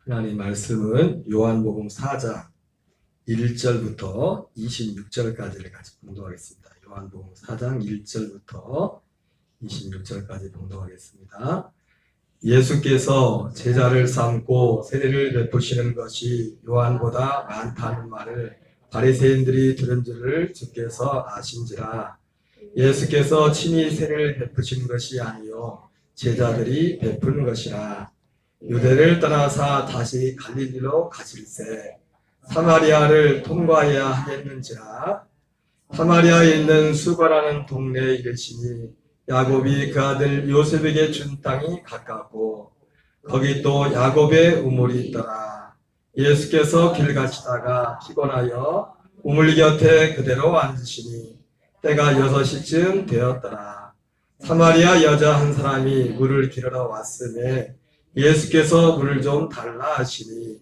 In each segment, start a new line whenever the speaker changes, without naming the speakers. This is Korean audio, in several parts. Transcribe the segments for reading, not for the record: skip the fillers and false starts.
하나님 말씀은 요한복음 4장 1절부터 26절까지를 같이 봉독하겠습니다. 요한복음 4장 1절부터 26절까지 봉독하겠습니다. 예수께서 제자를 삼고 세례를 베푸시는 것이 요한보다 많다는 말을 바리새인들이 들은 줄을 주께서 아신지라. 예수께서 친히 세례를 베푸신 것이 아니요 제자들이 베푼 것이라. 유대를 떠나사 다시 갈릴리로 가실새 사마리아를 통과해야 하겠는지라. 사마리아에 있는 수가라는 동네에 이르시니 야곱이 그 아들 요셉에게 준 땅이 가깝고 거기 또 야곱의 우물이 있더라. 예수께서 길 가시다가 피곤하여 우물 곁에 그대로 앉으시니 때가 6시쯤 되었더라. 사마리아 여자 한 사람이 물을 기르러 왔음에 예수께서 물을 좀 달라 하시니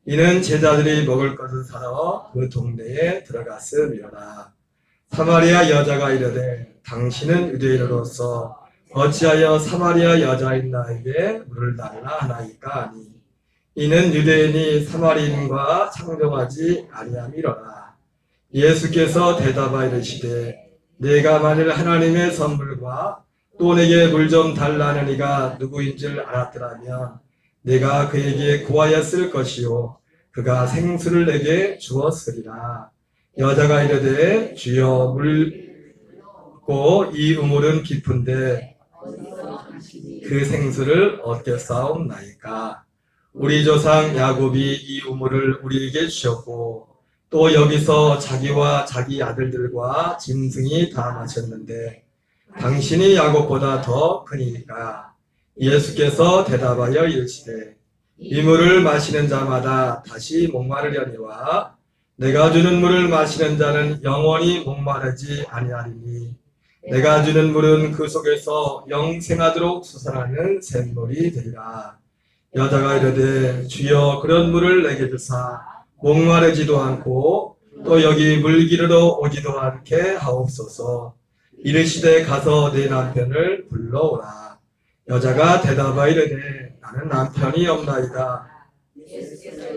이는 제자들이 먹을 것을 사러 그 동네에 들어갔음이로라. 사마리아 여자가 이르되 당신은 유대인으로서 어찌하여 사마리아 여자인 나에게 물을 달라 하나이까 하니 이는 유대인이 사마리인과 상종하지 아니함이로라. 예수께서 대답하여 이르시되 내가 만일 하나님의 선물과 또 내게 물 좀 달라는 이가 누구인 줄 알았더라면 내가 그에게 구하였을 것이요 그가 생수를 내게 주었으리라. 여자가 이르되 주여 물고 이 우물은 깊은데 그 생수를 얻겠사옵나이까. 우리 조상 야곱이 이 우물을 우리에게 주셨고 또 여기서 자기와 자기 아들들과 짐승이 다 마셨는데 당신이 야곱보다 더 크니까. 예수께서 대답하여 이르시되 이 물을 마시는 자마다 다시 목마르려니와 내가 주는 물을 마시는 자는 영원히 목마르지 아니하리니 내가 주는 물은 그 속에서 영생하도록 솟아나는 샘물이 되리라. 여자가 이르되 주여 그런 물을 내게 주사 목마르지도 않고 또 여기 물 기르러 오지도 않게 하옵소서. 이르시되 가서 내 남편을 불러오라. 여자가 대답하여 이르되 나는 남편이 없나이다.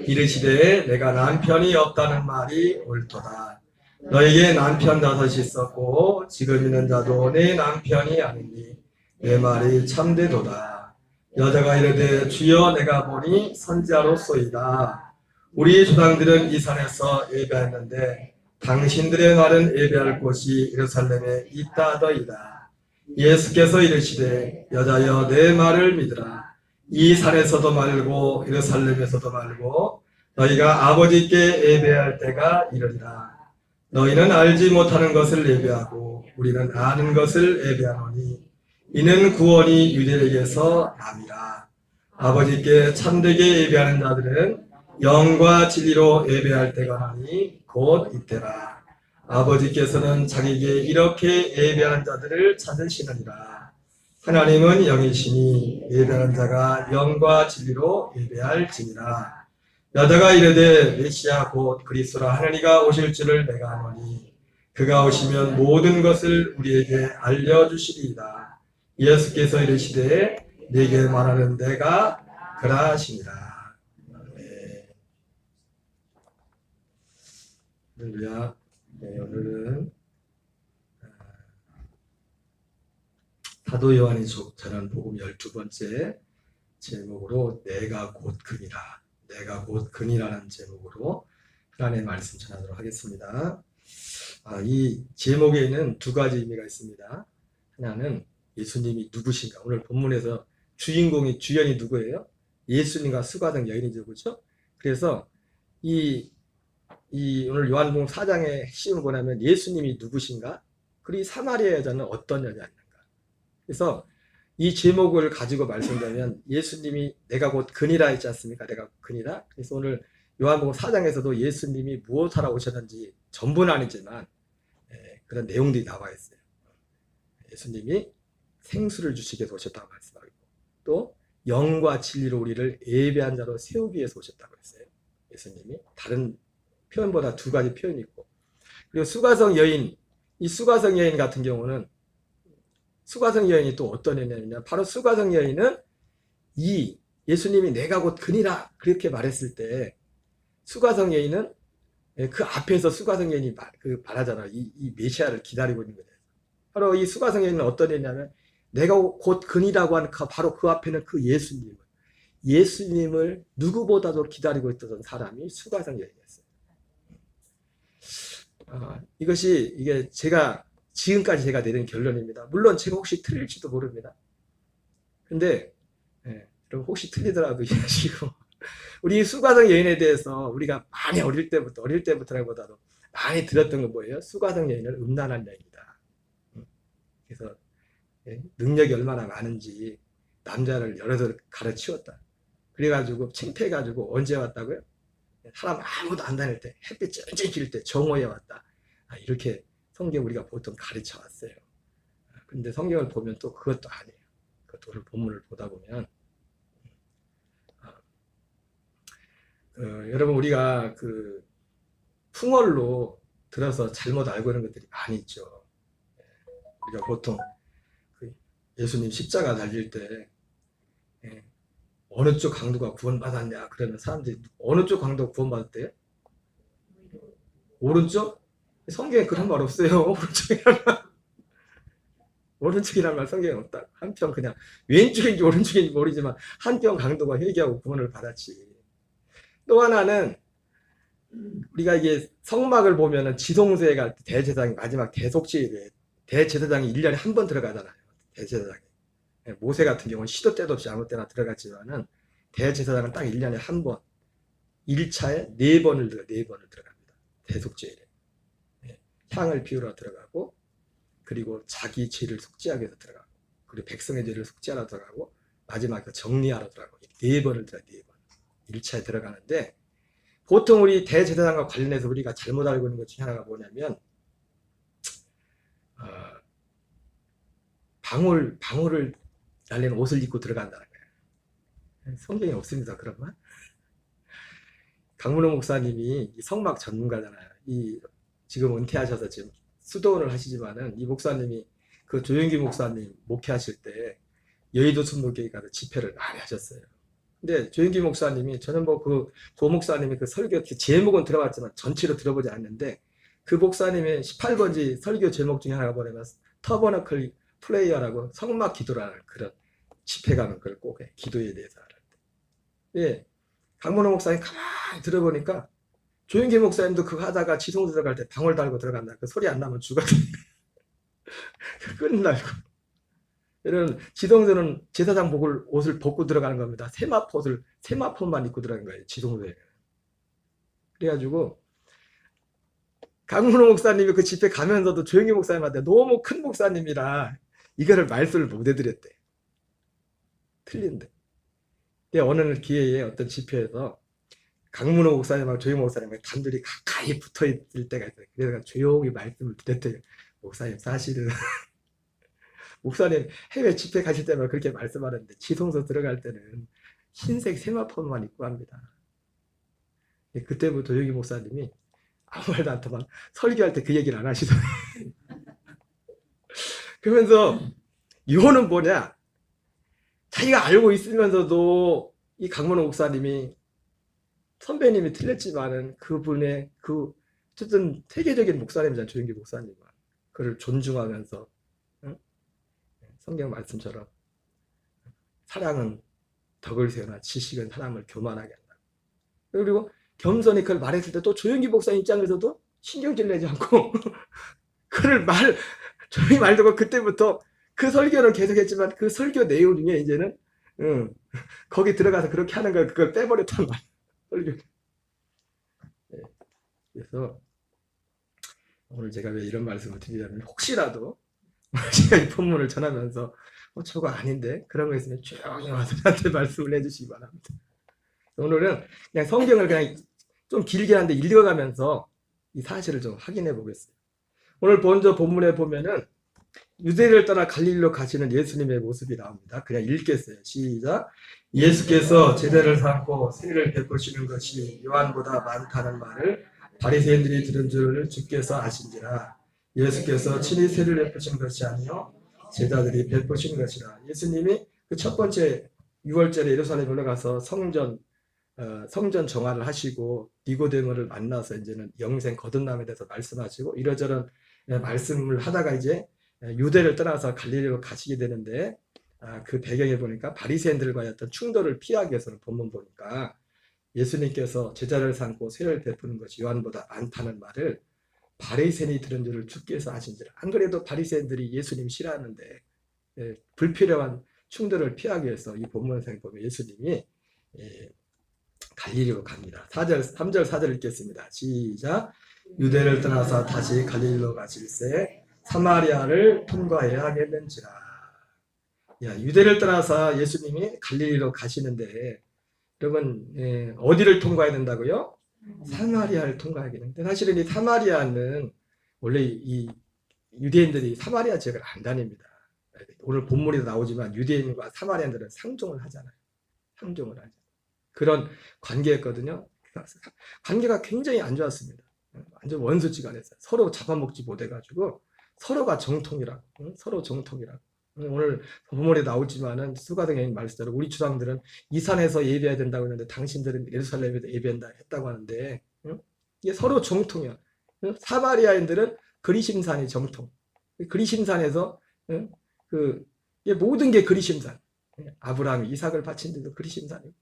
이르시되 내가 남편이 없다는 말이 옳도다. 너에게 남편 5이 있었고 지금 있는 자도 내 남편이 아니니 내 말이 참되도다. 여자가 이르되 주여 내가 보니 선지자로소이다. 우리 조상들은 이 산에서 예배했는데 당신들의 말은 예배할 곳이 예루살렘에 있다 하더이다. 예수께서 이르시되 여자여 내 말을 믿으라. 이 산에서도 말고 예루살렘에서도 말고 너희가 아버지께 예배할 때가 이르리라. 너희는 알지 못하는 것을 예배하고 우리는 아는 것을 예배하노니 이는 구원이 유대에게서 남이라. 아버지께 참되게 예배하는 자들은 영과 진리로 예배할 때가 나니 곧 이때라. 아버지께서는 자기에게 이렇게 예배하는 자들을 찾으시느니라. 하나님은 영이시니 예배하는 자가 영과 진리로 예배할지니라. 여자가 이르되 메시아 곧 그리스도라 하느니가 오실 줄을 내가 아노니 그가 오시면 모든 것을 우리에게 알려주시리이다. 예수께서 이르시되 네게 말하는 내가 그라하시니라. 할렐루야. 오늘은 사도 요한이 전한 복음 12번째 제목으로 내가 곧 그니라. 내가 곧 그니라는 제목으로 하나님의 말씀 전하도록 하겠습니다. 이 제목에는 두 가지 의미가 있습니다. 하나는 예수님이 누구신가. 오늘 본문에서 주연이 누구예요? 예수님과 수가성 여인이죠. 그렇죠? 그래서 오늘 요한복음 4장의 핵심은 뭐냐면 예수님이 누구신가? 그리고 사마리아 여자는 어떤 여자인가? 그래서 이 제목을 가지고 말씀드리면 예수님이 내가 곧 그니라 있지 않습니까? 내가 그니라. 그래서 오늘 요한복음 4장에서도 예수님이 무엇하러 오셨는지 전부는 아니지만 그런 내용들이 나와 있어요. 예수님이 생수를 주시기 위해서 오셨다고 말씀하고 또 영과 진리로 우리를 예배한 자로 세우기 위해서 오셨다고 했어요. 예수님이 다른 표현보다 두 가지 표현이 있고, 그리고 수가성 여인, 이 수가성 여인 같은 경우는 수가성 여인이 또 어떤 여인이냐면 바로 수가성 여인은 이 예수님이 내가 곧 그니라 그렇게 말했을 때 수가성 여인은 그 앞에서 수가성 여인이 말하잖아. 이 메시아를 기다리고 있는 거예요. 바로 이 수가성 여인은 어떤 애냐면 내가 곧 그니라고 하는 바로 그 앞에는 그 예수님을 누구보다도 기다리고 있던 사람이 수가성 여인이었어요. 이게 지금까지 제가 내린 결론입니다. 물론 제가 혹시 틀릴지도 모릅니다. 근데 여러분 혹시 틀리더라도 이해하시고 우리 수가성 여인에 대해서 우리가 많이 어릴 때부터라기보다도 많이 들었던 건 뭐예요? 수가성 여인은 음란한 여인이다. 그래서 능력이 얼마나 많은지 남자를 여럿을 가르치웠다. 그래가지고 창피해가지고 언제 왔다고요? 사람 아무도 안 다닐 때 햇빛 쨍쨍 길 때 정오에 왔다. 이렇게 성경 우리가 보통 가르쳐 왔어요. 근데 성경을 보면 또 그것도 아니에요. 그것도 오늘 본문을 보다 보면 여러분 우리가 그 풍월로 들어서 잘못 알고 있는 것들이 많이 있죠. 우리가 보통 그 예수님 십자가 달릴 때 어느 쪽 강도가 구원받았냐 그러면 사람들이 어느 쪽 강도가 구원받았대요? 오른쪽? 성경에 그런 말 없어요. 오른쪽이란 말 성경에 없다. 한편 그냥 왼쪽인지 오른쪽인지 모르지만 한편 강도가 회개하고 구원을 받았지. 또 하나는 우리가 이게 성막을 보면은 지성소에 갈 때 대제사장이 마지막 대속죄일에 대제사장이 1년에 한 번 들어가잖아요. 대제사장이. 모세 같은 경우는 시도 때도 없이 아무 때나 들어갔지만은 대제사장은 딱 1년에 한 번 1차에 4번을 들어갑니다. 대속죄일에. 향을 피우러 들어가고 그리고 자기 죄를 속죄하기 위해서 들어가고 그리고 백성의 죄를 속죄하러 들어가고 마지막에 정리하러 들어가고 4번을 들어가요. 4번. 1차에 들어가는데 보통 우리 대제사장과 관련해서 우리가 잘못 알고 있는 것 중에 하나가 뭐냐면 방울을 날리는 옷을 입고 들어간다는 거예요. 성경에 없습니다. 그런 말. 강문호 목사님이 성막 전문가잖아요. 지금 은퇴하셔서 지금 수도원을 하시지만은 이 목사님이 그 조영기 목사님 목회하실 때 여의도 순복교회 가서 집회를 많이 하셨어요. 근데 조영기 목사님이 저는 조 목사님이 그 설교 제목은 들어봤지만 전체로 들어보지 않는데 그 목사님의 18번지 설교 제목 중에 하나가 뭐냐면 터버너클 플레이어라고 성막 기도라는 그런 집회 가면 그걸 꼭 해. 기도에 대해서 하는데 강문호 목사님 가만히 들어보니까 조영기 목사님도 그거 하다가 지성소 들어갈 때 방울 달고 들어간다. 그 소리 안 나면 죽었다. 끝나고. 이런 지성소는 제사장 옷을 벗고 들어가는 겁니다. 세마포만 입고 들어가는 거예요. 지성소에. 그래가지고 강문호 목사님이 그 집회 가면서도 조영기 목사님한테 너무 큰 목사님이라 이거를 말씀을 못 해드렸대. 틀린데. 근데 어느 기회에 어떤 집회에서 강문호 목사님하고 조영기 목사님하고 단둘이 가까이 붙어 있을 때가 있어요. 그래서 조용히 말씀을 드렸대요. 목사님 사실은 목사님 해외 집회 가실 때만 그렇게 말씀하는데 지성소 들어갈 때는 흰색 세마포만 입고 합니다. 그때부터 조영기 목사님이 아무 말도 안 통하면 설교할 때 그 얘기를 안 하시더라고요. 그러면서 이거는 뭐냐? 자기가 알고 있으면서도 이 강문호 목사님이 선배님이 틀렸지만은 그분의 어쨌든 세계적인 목사님이잖아요. 조영기 목사님은. 그를 존중하면서 성경 말씀처럼 사랑은 덕을 세우나 지식은 사람을 교만하게 한다. 그리고 겸손히 그걸 말했을 때 또 조영기 목사님 입장에서도 신경질 내지 않고 그를 조용히 말 듣고 그때부터 그 설교는 계속했지만 그 설교 내용 중에 이제는 거기 들어가서 그렇게 하는 걸 그걸 빼버렸단 말이야. 설교. 네. 그래서 오늘 제가 왜 이런 말씀을 드리냐면 혹시라도 제가 이 본문을 전하면서 저거 아닌데 그런 거 있으면 조용히 와서 저한테 말씀을 해주시기 바랍니다. 오늘은 그냥 성경을 그냥 좀 길게 한데 읽어가면서 이 사실을 좀 확인해 보겠습니다. 오늘 먼저 본문에 보면은 유대를 떠나 갈릴리로 가시는 예수님의 모습이 나옵니다. 그냥 읽겠어요. 시작. 예수께서 제자를 삼고 세례를 베푸시는 것이 요한보다 많다는 말을 바리새인들이 들은 줄을 주께서 아신지라. 예수께서 친히 세례를 베푸신 것이 아니요 제자들이 베푸신 것이라. 예수님이 그 첫 번째 6월절에 예루살렘에 올라가서 성전 정화를 하시고 니고데모를 만나서 이제는 영생 거듭남에 대해서 말씀하시고 이러저런 말씀을 하다가 이제 유대를 떠나서 갈릴리로 가시게 되는데, 그 배경에 보니까 바리새인들과의 어떤 충돌을 피하기 위해서는 본문 보니까 예수님께서 제자를 삼고 세례를 베푸는 것이 요한보다 많다는 말을 바리새인이 들은 줄을 주께서 아신지라. 안 그래도 바리새인들이 예수님 싫어하는데 불필요한 충돌을 피하기 위해서 이 본문상 보면 예수님이 갈릴리로 갑니다. 3절 4절 읽겠습니다. 시작. 유대를 떠나서 다시 갈릴리로 가실새 사마리아를 통과해야 하겠는지라. 유대를 떠나서 예수님이 갈릴리로 가시는데, 여러분 어디를 통과해야 된다고요? 사마리아를 통과하겠는데, 사실은 이 사마리아는 원래 이 유대인들이 사마리아 지역을 안 다닙니다. 오늘 본문에도 나오지만 유대인과 사마리아인들은 상종을 하잖아요. 상종을 하죠. 그런 관계였거든요. 관계가 굉장히 안 좋았습니다. 완전 원수지간했어요. 서로 잡아먹지 못해가지고 서로가 정통이라고, 서로 정통이라고. 오늘 본문에 나오지만은 수가등의 말씀대로 우리 주상들은 이 산에서 예배해야 된다고 했는데 당신들은 예루살렘에서 예배한다 했다고 하는데, 이게 서로 정통이야. 사마리아인들은 그리심산이 정통. 그리심산에서 이게 모든 게 그리심산. 아브라함이 이삭을 바친 데도 그리심산이고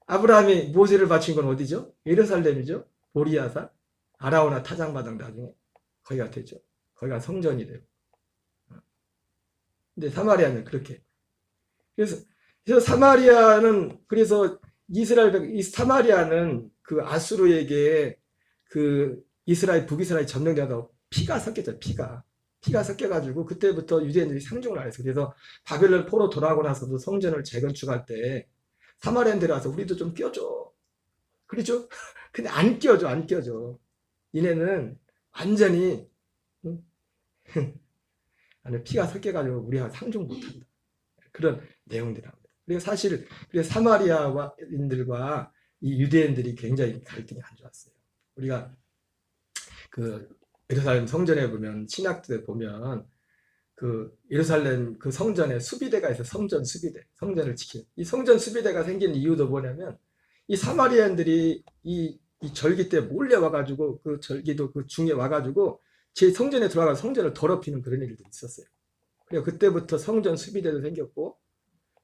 아브라함이 모세를 바친 건 어디죠? 예루살렘이죠. 보리아산, 아라우나 타작마당 나중에 거기가 되죠. 거기가 성전이 되고. 근데 사마리아는 그렇게. 그래서 사마리아는, 그래서 이 사마리아는 그 아수르에게 그 북이스라엘 점령되다가 피가 섞였죠. 피가 섞여가지고 그때부터 유대인들이 상종을 안 했어요. 그래서 바벨론 포로 돌아오고 나서도 성전을 재건축할 때 사마리아인들이 와서 우리도 좀 껴줘. 그러죠? 근데 안 껴줘. 얘네는 완전히 안에 피가 섞여가지고 우리가 상종 못한다. 그런 내용들입니다. 그래서 사마리아인들과 이 유대인들이 굉장히 갈등이 안 좋았어요. 우리가 그 예루살렘 성전에 보면, 신약때 보면 그 예루살렘 그 성전에 수비대가 있어요. 성전 수비대, 성전을 지키는. 이 성전 수비대가 생긴 이유도 뭐냐면, 이 사마리아인들이 이 절기 때 몰래 와가지고 그 절기도 그 중에 와가지고 제 성전에 들어가서 성전을 더럽히는 그런 일들이 있었어요. 그리고 그때부터 성전 수비대도 생겼고,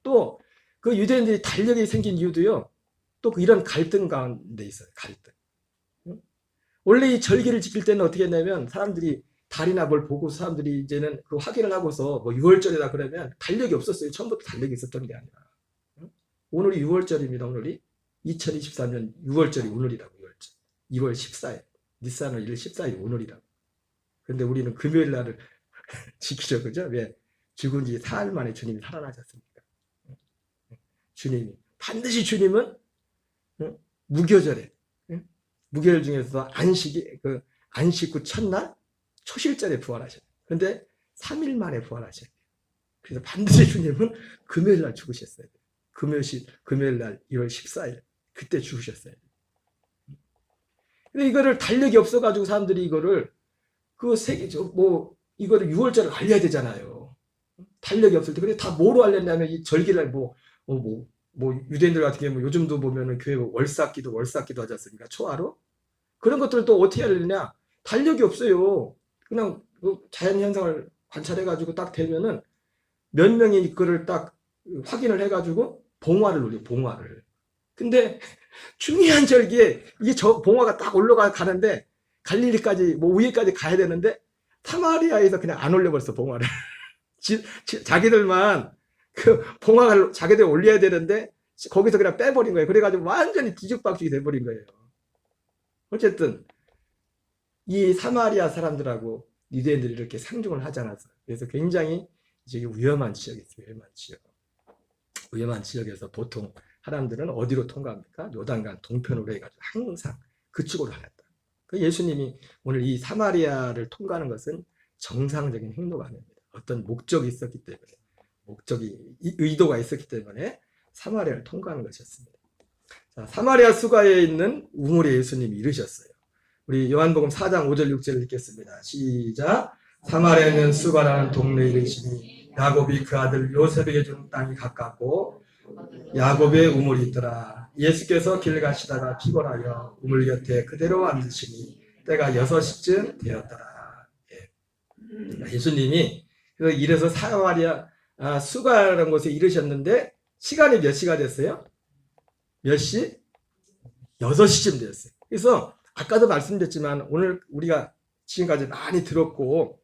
또 그 유대인들이 달력이 생긴 이유도요, 또 이런 갈등 가운데 있어요. 갈등. 원래 이 절기를 지킬 때는 어떻게 했냐면, 사람들이 달이나 뭘 보고 사람들이 이제는 그 확인을 하고서 뭐 6월절이다 그러면 달력이 없었어요. 처음부터 달력이 있었던 게 아니라. 오늘이 6월절입니다. 오늘이 2023년 6월절이 오늘이라고. 2월 14일. 니산월 1일 14일 오늘이라고. 근데 우리는 금요일 날을 지키죠. 그죠? 왜? 죽은 지 사흘 만에 주님이 살아나셨습니까? 반드시 주님은 무교절에, 무교절 중에서 안식 후 첫날 초실절에 부활하셨어요. 그런데 3일 만에 부활하셨어요. 그래서 반드시 주님은 금요일 날 죽으셨어요. 금요일 날 2월 14일 그때 죽으셨어요. 근데 이거를 달력이 없어가지고 사람들이 이거를 이거를 6월절을 알려야 되잖아요. 달력이 없을 때. 근데 다 뭐로 알렸냐면, 이 절기를 유대인들 같은 경우 요즘도 보면은 교회 월삭기도 하지 않습니까? 초하루? 그런 것들도 어떻게 알리냐? 달력이 없어요. 그냥 자연 현상을 관찰해가지고 딱 되면은 몇 명이 이거를 딱 확인을 해가지고 봉화를 올려, 봉화를. 근데 중요한 절기에 이게 봉화가 딱 올라가는데 갈릴리까지 위에까지 가야 되는데 사마리아에서 그냥 안 올려버렸어, 봉화를. 자기들만 그 봉화를 자기들 올려야 되는데 거기서 그냥 빼버린 거예요. 그래가지고 완전히 뒤죽박죽이 돼버린 거예요. 어쨌든 이 사마리아 사람들하고 유대인들이 이렇게 상종을 하지 않았어요. 그래서 굉장히 이제 위험한 지역이 있어요. 위험한 지역에서 보통 사람들은 어디로 통과합니까? 요단강 동편으로 해가지고 항상 그쪽으로 하였다. 예수님이 오늘 이 사마리아를 통과하는 것은 정상적인 행동가 아닙니다. 어떤 목적이 있었기 때문에, 의도가 있었기 때문에 사마리아를 통과하는 것이었습니다. 자, 사마리아 수가에 있는 우물에 예수님이 이르셨어요. 우리 요한복음 4장 5절 6절 읽겠습니다. 시작. 사마리아에 있는 수가라는 동네에 이르시니 야곱이 그 아들 요셉에게 준 땅이 가깝고 야곱의 우물이 있더라. 예수께서 길 가시다가 피곤하여 우물 곁에 그대로 앉으시니 때가 6시쯤 되었더라. 예수님이 이래서 사마리아 수가라는 곳에 이르셨는데 시간이 몇 시가 됐어요? 몇 시? 6시쯤 됐어요. 그래서 아까도 말씀드렸지만 오늘 우리가 지금까지 많이 들었고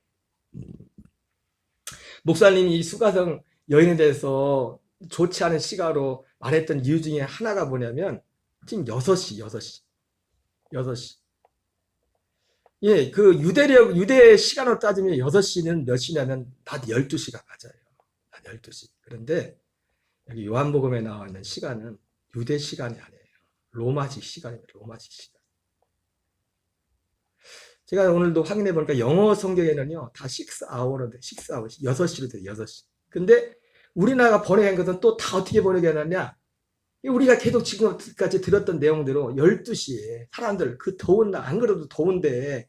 목사님이 이 수가성 여인에 대해서 좋지 않은 시가로 말했던 이유 중에 하나가 뭐냐면 지금 6시. 예, 그 유대 시간으로 따지면 6시는 몇 시냐면 낮 12시가 맞아요. 낮 12시. 그런데 여기 요한복음에 나와 있는 시간은 유대 시간이 아니에요. 로마식 시간입니다. 로마식 시간. 제가 오늘도 확인해 보니까 영어 성경에는요, 다 6hour인데, 6hour, 6시로 돼요, 6시. 근데 우리나라가 번역한 것은 또 다 어떻게 번역해놨냐? 우리가 계속 지금까지 들었던 내용대로 12시에 사람들, 그 더운 날, 안 그래도 더운데,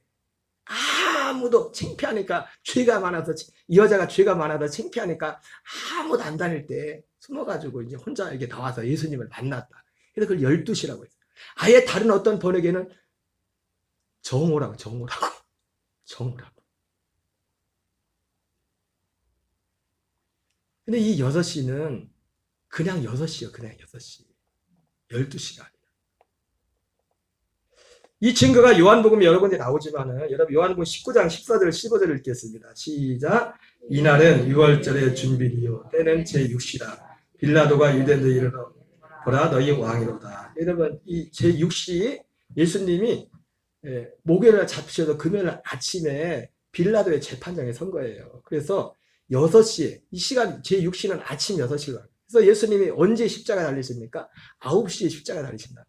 아무도 창피하니까 죄가 많아서, 이 여자가 죄가 많아서 창피하니까 아무도 안 다닐 때 숨어가지고 이제 혼자 이렇게 나와서 예수님을 만났다. 그래서 그걸 12시라고 했어요. 아예 다른 어떤 번역에는 정오라고. 근데 이 6시는 그냥 6시요. 그냥 6시. 12시가 아니라. 이 증거가 요한복음에 여러 군데 나오지만은 여러분 요한복음 19장 14절 15절을 읽겠습니다. 시작. 이날은 6월절의 준비리요 때는 제6시라 빌라도가 유대인들에 이르러 보라 너희 왕이로다. 여러분 이 제6시 예수님이 목요일날 잡히셔서 금요일 아침에 빌라도의 재판장에 선 거예요. 그래서 6시에 이 시간 제6시는 아침 6시로 가요. 그래서 예수님이 언제 십자가 달리십니까? 9시에 십자가 달리신다.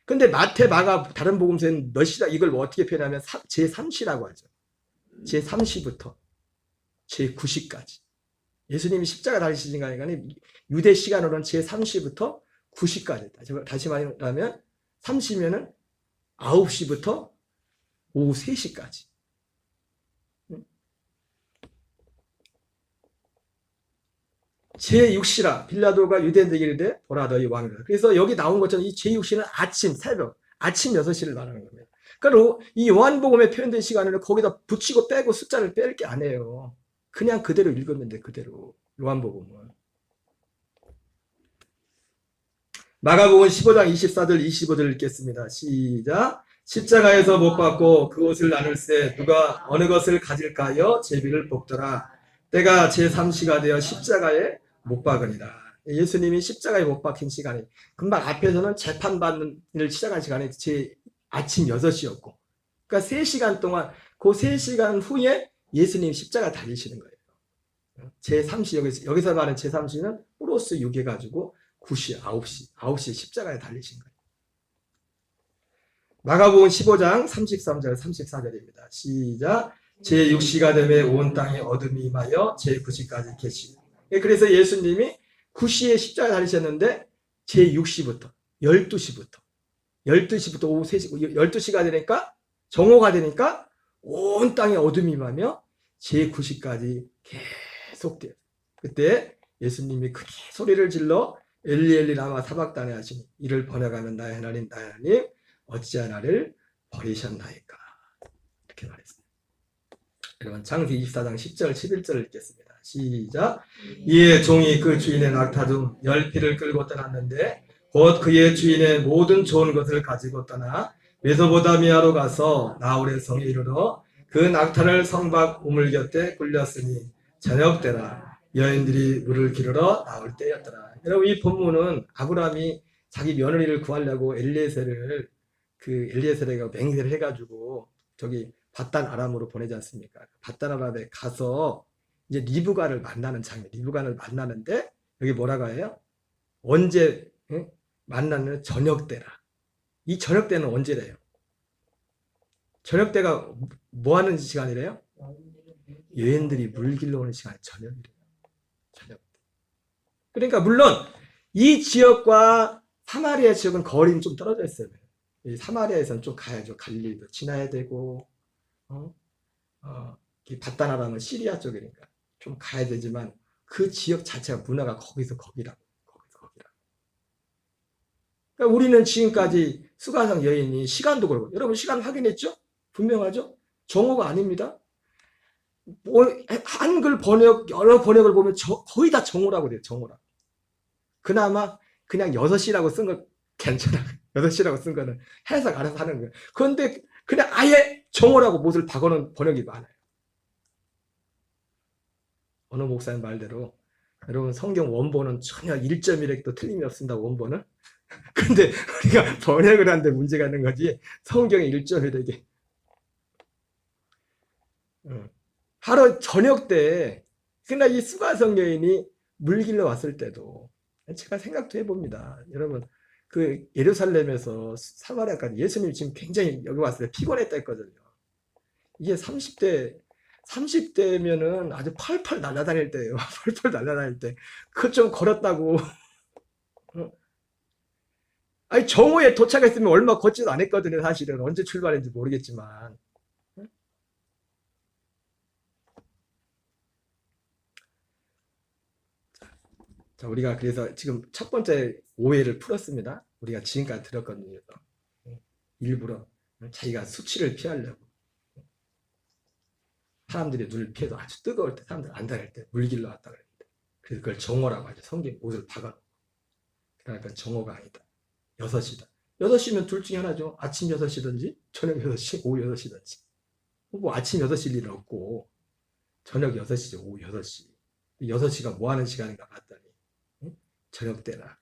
근데 마태, 마가, 다른 복음서에는 몇 시다 이걸 어떻게 표현하면 제3시라고 하죠. 제3시부터 제9시까지. 예수님이 십자가 달리신 거 아니까 유대 시간으로는 제3시부터 9시까지. 다시 말하면 3시면은 9시부터 오후 3시까지. 제6시라 빌라도가 유대인들에게 이르되 보라 너희 왕이라. 그래서 여기 나온 것처럼 이 제6시는 아침 새벽 아침 6시를 말하는 겁니다. 그러니까 이 요한복음에 표현된 시간을 거기다 붙이고 빼고 숫자를 뺄 게 아니에요. 그냥 그대로 읽으면 돼. 그대로 요한복음은. 마가복음 15장 24절 25절 읽겠습니다. 시작. 십자가에서 못 박고 그 옷을 나눌세 누가 어느 것을 가질까요? 제비를 뽑더라. 때가 제3시가 되어 십자가에 못 박으니라. 예수님이 십자가에 못 박힌 시간이 금방 앞에서는 재판받는 일을 시작한 시간이 아침 6시였고 그러니까 3시간 동안 그 3시간 후에 예수님이 십자가 달리시는 거예요. 제3시 여기서 말하는 제3시는 플러스 6 해가지고 9시 9시 십자가에 달리신 거예요. 마가복음 15장 33절 34절입니다. 시작. 제6시가 되매 온 땅에 어둠이 임하여 제9시까지 계시고 그래서 예수님이 9시에 십자가 달리셨는데 제6시부터 12시부터 오후 3시 12시가 되니까 정오가 되니까 온 땅에 어둠이 임하며 제9시까지 계속돼요. 그때 예수님이 크게 소리를 질러 엘리 엘리 라마 사박다니 하시니 이를 번역하면 나의 하나님 어찌하여 나를 버리셨나이까 이렇게 말했습니다. 여러분 창세기 24장 10절 11절을 읽겠습니다. 시작. 이에 종이 그 주인의 낙타 중 10피를 끌고 떠났는데 곧 그의 주인의 모든 좋은 것을 가지고 떠나 메소포타미아로 가서 나홀의 성에 이르러 그 낙타를 성밖 우물 곁에 굴렸으니 저녁 때라 여인들이 물을 기르러 나올 때였더라. 여러분 이 본문은 아브라함이 자기 며느리를 구하려고 엘리에셀에게 맹세를 해가지고 저기 밧단 아람으로 보내지 않습니까? 밧단 아람에 가서 이제 리브가를 만나는 장면, 리브가를 만나는데 여기 뭐라고 해요? 언제 만나는 저녁 때라. 이 저녁 때는 언제래요? 저녁 때가 뭐 하는 시간이래요? 여인들이 물 길러 오는 시간이 저녁이래요. 저녁 때. 그러니까 물론 이 지역과 사마리아 지역은 거리는 좀 떨어져 있어요. 이 사마리아에서는 좀 가야죠. 갈릴리도 지나야 되고 바다나라는 시리아 쪽이니까 좀 가야 되지만 그 지역 자체가 문화가 거기서 거기라고. 그러니까 우리는 지금까지 수가성 여인이 시간도 그렇고, 여러분 시간 확인했죠? 분명하죠? 정오가 아닙니다. 한글 번역, 여러 번역을 보면 거의 다 정오라고 돼요, 정오라고. 그나마 그냥 6시라고 쓴 거 괜찮아. 6시라고 쓴 거는 해석 알아서 하는 거예요. 그런데 그냥 아예 정오라고 못을 박아놓은 번역이 많아요. 어느 목사님 말대로, 여러분 성경 원본은 전혀 1.1획도 틀림이 없습니다, 원본은. 근데 우리가 번역을 하는데 문제가 있는 거지, 성경의 1.1획이. 바로 저녁 때, 그러나 이 수가성 여인이 물길로 왔을 때도 제가 생각도 해봅니다. 여러분, 그 예루살렘에서 사마리아까지 예수님이 지금 굉장히 여기 왔을 때 피곤했다 했거든요. 이게 30대면은 아주 펄펄 날아다닐 때예요. 펄펄 날아다닐 때. 그거 좀 걸었다고. 아니, 정오에 도착했으면 얼마 걷지도 않았거든요, 사실은. 언제 출발했는지 모르겠지만. 자, 우리가 그래서 지금 첫 번째 오해를 풀었습니다. 우리가 지금까지 들었거든요. 일부러 자기가 수치를 피하려고. 사람들이 눈을 피해도 아주 뜨거울 때, 사람들 안 다닐 때 물길로 왔다 그랬는데, 그래서 그걸 정오라고 하죠. 성경 옷을 박아놓고. 그러니까 정오가 아니다. 6시다. 6시면 둘 중에 하나죠. 아침 6시든지 저녁 6시, 오후 6시든지. 뭐 아침 6시일 일은 없고 저녁 6시죠. 오후 6시. 6시가 뭐 하는 시간인가 봤더니 저녁 때나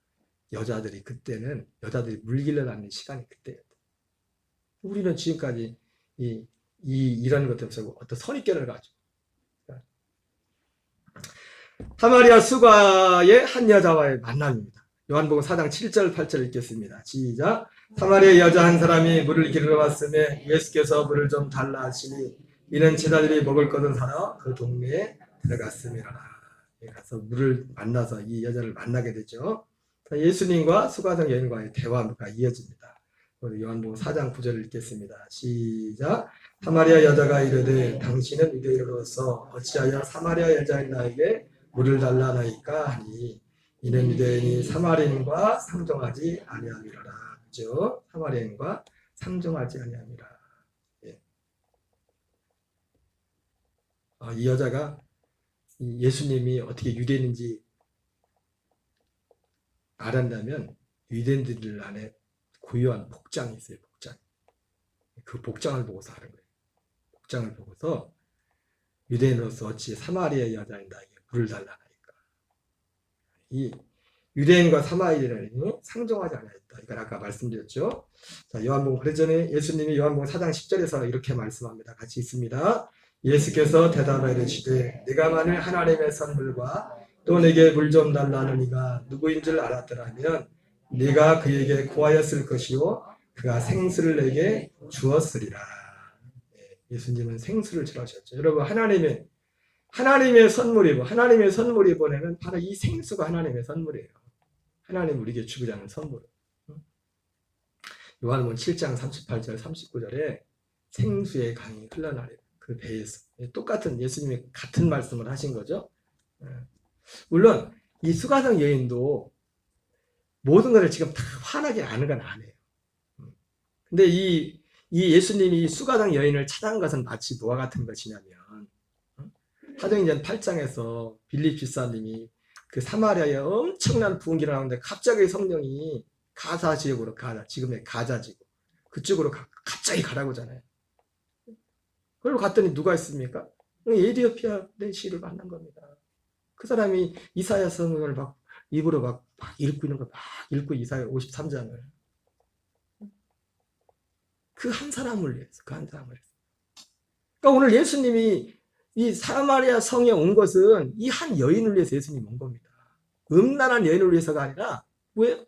여자들이 그때는 여자들이 물길로 다니는 시간이 그때였다. 우리는 지금까지 이런 것 때문에 어떤 선입견을 가지고, 사마리아 수가의 한 여자와의 만남입니다. 요한복음 4장 7절 8절 읽겠습니다. 시작. 사마리아 여자 한 사람이 물을 기르러 왔음에 예수께서 물을 좀 달라 하시니 이는 제자들이 먹을 것을 사러 그 동네에 들어갔음이라. 가서 물을 만나서 이 여자를 만나게 되죠. 예수님과 수가성 여인과의 대화가 이어집니다. 요한복음 4장 9절을 읽겠습니다. 시작. 사마리아 여자가 이르되 당신은 유대인으로서 어찌하여 사마리아 여자인 나에게 물을 달라 하나이까 하니 이는 유대인이 사마리인과 상종하지 아니함이라. 그죠? 사마리인과 상종하지 아니함이라. 예. 이 여자가 예수님이 어떻게 유대인인지 알았다면 유대인들 안에 고유한 복장이 있어요. 복장. 그 복장을 보고서 하는 거예요. 복장을 보고서 유대인으로서 어찌 사마리아 여자인 나에게 물을 달라나니까. 이 유대인과 사마리아인이 상종하지 않았다. 이걸 아까 말씀드렸죠. 자, 요한복음 그래 전에 예수님이 요한복음 4장 10절에서 이렇게 말씀합니다. 같이 있습니다. 예수께서 대답하여 이르시되 네가 만일 하나님의 선물과 또 내게 물 좀 달라는 이가 누구인 줄 알았더라면 네가 그에게 구하였을 것이요 그가 생수를 내게 주었으리라. 예수님은 생수를 전하셨죠. 여러분 하나님의 선물이 보내면 바로 이 생수가 하나님의 선물이에요. 하나님 우리에게 주고자 하는 선물. 요한복음 7장 38절 39절에 생수의 강이 흘러나리라. 그 배에서. 똑같은 예수님이 같은 말씀을 하신 거죠. 물론 이 수가성 여인도 모든 것을 지금 다 환하게 아는 건 아니에요. 근데 이 예수님이 수가성 여인을 찾아간 것은 마치 뭐와 같은 것이냐면 사도행전 8장에서 빌립 집사님이 그 사마리아에 엄청난 부흥기를 하는데 갑자기 성령이 가사 지역으로 지금의 가자 지구 그쪽으로 갑자기 가라고 하잖아요. 그리고 갔더니 누가 있습니까? 에디오피아 내시를 만난 겁니다. 그 사람이 이사야 성경을 막 입으로 막 읽고 있는 거 막 읽고 이사야 53장을 그 한 사람을 위해서 그러니까 오늘 예수님이 이 사마리아 성에 온 것은 이 한 여인을 위해서 예수님이 온 겁니다. 음란한 여인을 위해서가 아니라 왜?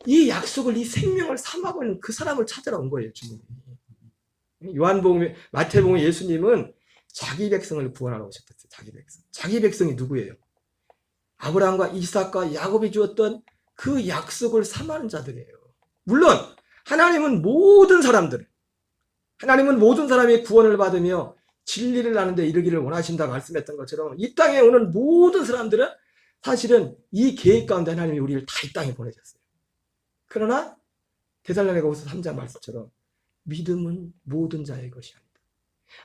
이 약속을 이 생명을 삼아고 있는 그 사람을 찾으러 온 거예요. 주님이. 요한복음, 마태복음 예수님은 자기 백성을 구원하러 오셨댔어요. 자기 백성. 자기 백성이 누구예요? 아브라함과 이삭과 야곱이 주었던 그 약속을 삼하는 자들이에요. 물론 하나님은 모든 사람이 구원을 받으며 진리를 아는데 이르기를 원하신다고 말씀했던 것처럼 이 땅에 오는 모든 사람들은 사실은 이 계획 가운데 하나님이 우리를 다 이 땅에 보내셨어요. 그러나 데살로니가후서 3장 말씀처럼 믿음은 모든 자의 것이 아니다.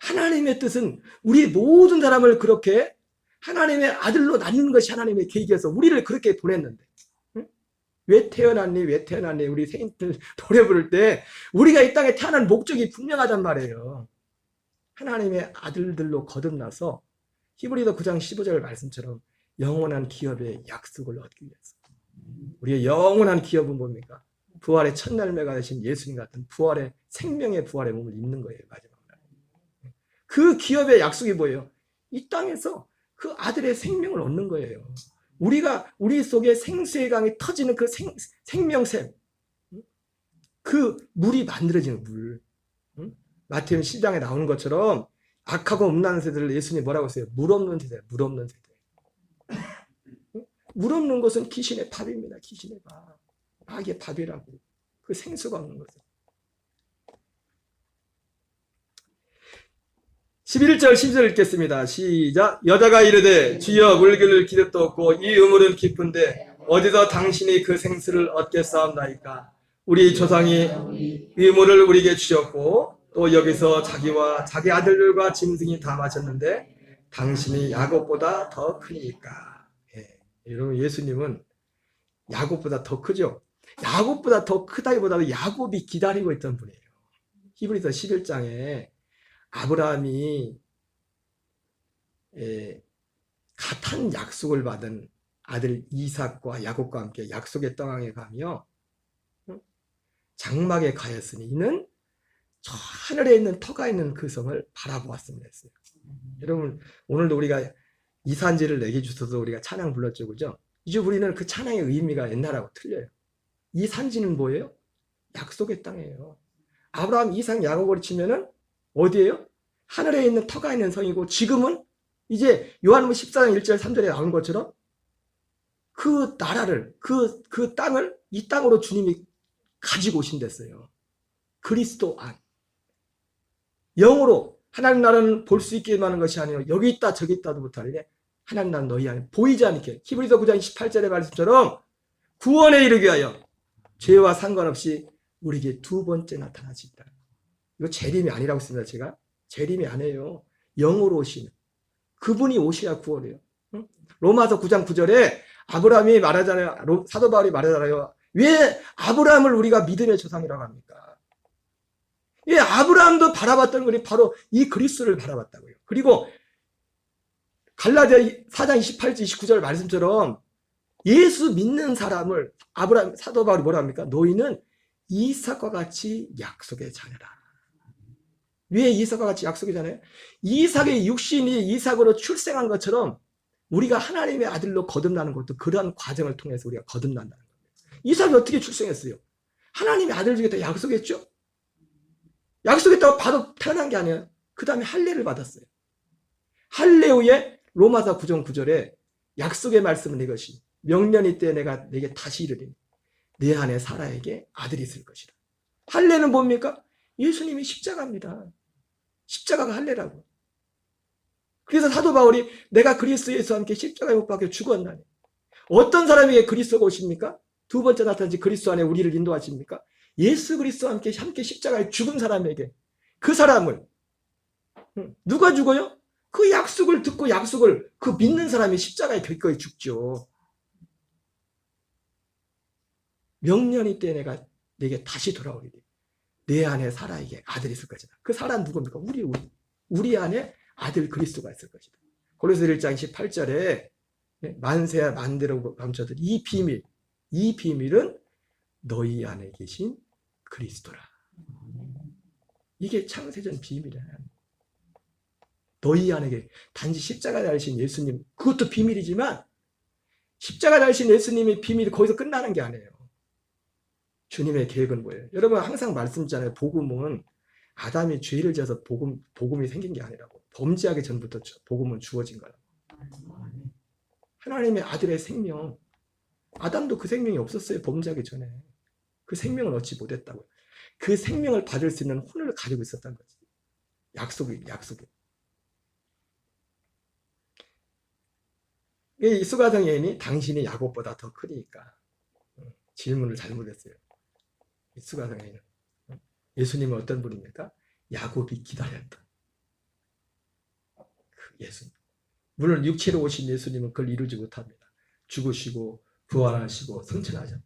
하나님의 뜻은 우리 모든 사람을 그렇게 하나님의 아들로 낳는 것이 하나님의 계획이어서 우리를 그렇게 보냈는데, 응? 왜 태어났니? 왜 태어났니? 우리 생인들 노래 부를 때 우리가 이 땅에 태어난 목적이 분명하단 말이에요. 하나님의 아들들로 거듭나서 히브리서 9장 15절 말씀처럼 영원한 기업의 약속을 얻기 위해서. 우리의 영원한 기업은 뭡니까? 부활의 첫날매가 되신 예수님 같은 부활의 생명의 부활의 몸을 입는 거예요. 마지막 날. 그 기업의 약속이 뭐예요? 이 땅에서 그 아들의 생명을 얻는 거예요. 우리 속에 생수의 강이 터지는 그 생명샘, 그 물이 만들어지는 물. 마태복음 10장에 나오는 것처럼 악하고 음란한 세대를 예수님이 뭐라고 했어요? 물 없는 세대, 물 없는 세대. 물 없는 것은 귀신의 밥입니다. 귀신의 밥. 악의 밥이라고. 그 생수가 없는 것은. 11절 12절 읽겠습니다. 시작. 여자가 이르되 주여 물기를 기득도 없고 이 우물은 깊은데 어디서 당신이 그 생수를 얻겠사옵나이까. 우리 조상이 이 우물을 우리에게 주셨고 또 여기서 자기와 자기 아들들과 짐승이 다 마셨는데 당신이 야곱보다 더 크니까. 여러분 예수님은 야곱보다 더 크죠. 야곱보다 더 크다기보다도 야곱이 기다리고 있던 분이에요. 히브리서 11장에 아브라함이 같은 약속을 받은 아들 이삭과 야곱과 함께 약속의 땅에 가며 장막에 가였으니 이는 저 하늘에 있는 터가 있는 그 성을 바라보았습니다 했어요. 여러분 오늘도 우리가 이산지를 내게 주셔서 우리가 찬양 불렀죠, 그죠? 이제 우리는 그 찬양의 의미가 옛날하고 틀려요. 이 산지는 뭐예요? 약속의 땅이에요. 아브라함, 이삭, 야곱을 치면은 어디예요? 하늘에 있는 터가 있는 성이고 지금은 이제 요한복음 14장 1절 3절에 나온 것처럼 그 나라를 그 땅을 이 땅으로 주님이 가지고 오신댔어요. 그리스도 안. 영으로 하나님 나라는 볼 수 있게 하는 것이 아니라 여기 있다 저기 있다도 못하니 하나님 나라는 너희 안에 보이지 않게. 히브리서 9장 18절의 말씀처럼 구원에 이르기 위하여 죄와 상관없이 우리에게 두 번째 나타나시다. 이거 재림이 아니라고 했습니다. 제가 재림이 아니에요. 영으로 오시는 그분이 오셔야 구원해요. 응? 로마서 9장 9절에 아브라함이 말하잖아요. 사도 바울이 말하잖아요. 왜 아브라함을 우리가 믿음의 조상이라고 합니까? 예, 아브라함도 바라봤던 것이 바로 이 그리스도를 바라봤다고요. 그리고 갈라디아 4장 28절 29절 말씀처럼 예수 믿는 사람을 아브라함 사도 바울이 뭐라 합니까? 너희는 이삭과 같이 약속의 자녀라. 왜 이삭과 같이 약속의 자녀예요? 이삭의 육신이 이삭으로 출생한 것처럼 우리가 하나님의 아들로 거듭나는 것도 그러한 과정을 통해서 우리가 거듭난다는 거예요. 이삭이 어떻게 출생했어요? 하나님의 아들 중에 다 약속했죠? 약속했다고 바로 태어난 게 아니에요. 그 다음에 할례를 받았어요. 할례 후에 로마서 9장 9절에 약속의 말씀은 이것이 명년이 때 내가 내게 다시 이르리니 내 안에 사라에게 아들이 있을 것이라. 할례는 뭡니까? 예수님이 십자가입니다. 십자가가 할례라고. 그래서 사도 바울이 내가 그리스도 예수와 함께 십자가에 못 박혀 죽었나니 어떤 사람에게 그리스도가 오십니까? 두 번째 나타나신 그리스도 안에 우리를 인도하십니까? 예수 그리스도와 함께 십자가에 죽은 사람에게 그 사람을 누가 죽어요? 그 약속을 듣고 약속을 그 믿는 사람이 십자가에 기꺼이 죽죠. 명년이 때 내가 내게 다시 돌아오리니 내 안에 사라에게 아들이 있을 것이다. 그 사라는 누굽니까? 우리 안에 아들 그리스도가 있을 것이다. 고린도서 1장 18절에 만세야 만대로 감춰들 이 비밀은 너희 안에 계신 그리스도라. 이게 창세전 비밀이야. 너희 안에 단지 십자가 달리신 예수님 그것도 비밀이지만 십자가 달리신 예수님의 비밀이 거기서 끝나는 게 아니에요. 주님의 계획은 뭐예요? 여러분 항상 말씀드리잖아요. 복음은 아담이 죄를 지어서 복음이 생긴 게 아니라고. 범죄하기 전부터 복음은 주어진 거라고. 하나님의 아들의 생명. 아담도 그 생명이 없었어요. 범죄하기 전에. 그 생명을 얻지 못했다고요. 그 생명을 받을 수 있는 혼을 가지고 있었던 거지. 약속이. 이 수가성 여인이 당신이 야곱보다 더 크니까 질문을 잘못했어요. 이 수가성 여인은. 예수님은 어떤 분입니까? 야곱이 기다렸다. 그 예수님. 물론 육체로 오신 예수님은 그걸 이루지 못합니다. 죽으시고 부활하시고 승천하셨다.